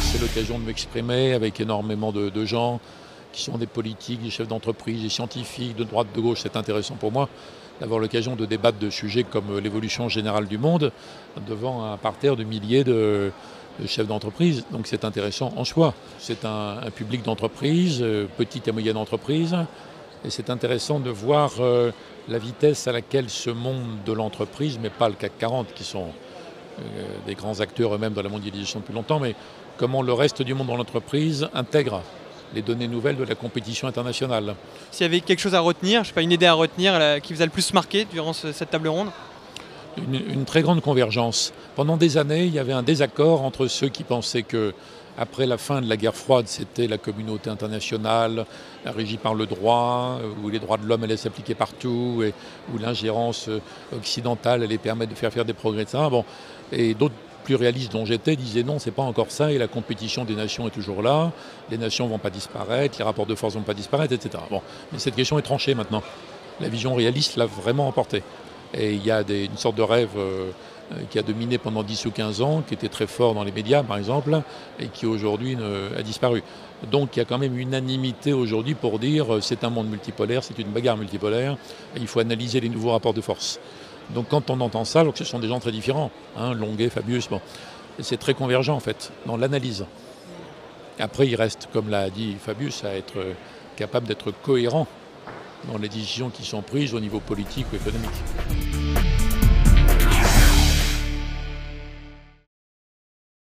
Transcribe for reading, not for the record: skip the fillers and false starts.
C'est l'occasion de m'exprimer avec énormément de gens qui sont des politiques, des chefs d'entreprise, des scientifiques, de droite, de gauche. C'est intéressant pour moi d'avoir l'occasion de débattre de sujets comme l'évolution générale du monde devant un parterre de milliers de chefs d'entreprise. Donc c'est intéressant en soi. C'est un public d'entreprise, petite et moyenne entreprise. Et c'est intéressant de voir la vitesse à laquelle ce monde de l'entreprise, mais pas le CAC 40, qui sont des grands acteurs eux-mêmes dans la mondialisation depuis longtemps, mais comment le reste du monde dans l'entreprise intègre les données nouvelles de la compétition internationale. S'il y avait quelque chose à retenir, je sais pas, une idée à retenir qui vous a le plus marqué durant cette table ronde? Une très grande convergence. Pendant des années, il y avait un désaccord entre ceux qui pensaient que après la fin de la guerre froide, c'était la communauté internationale régie par le droit, où les droits de l'homme allaient s'appliquer partout, et où l'ingérence occidentale allait permettre de faire des progrès, etc. Bon. Et d'autres plus réalistes dont j'étais disaient non, c'est pas encore ça, et la compétition des nations est toujours là, les nations ne vont pas disparaître, les rapports de force ne vont pas disparaître, etc. Bon. Mais cette question est tranchée maintenant. La vision réaliste l'a vraiment emporté. Et il y a une sorte de rêve qui a dominé pendant 10 ou 15 ans, qui était très fort dans les médias par exemple, et qui aujourd'hui a disparu. Donc il y a quand même unanimité aujourd'hui pour dire c'est un monde multipolaire, c'est une bagarre multipolaire, et il faut analyser les nouveaux rapports de force. Donc quand on entend ça, alors que ce sont des gens très différents, hein, Longuet, Fabius, bon, c'est très convergent en fait dans l'analyse. Après il reste, comme l'a dit Fabius, à être capable d'être cohérent dans les décisions qui sont prises au niveau politique ou économique.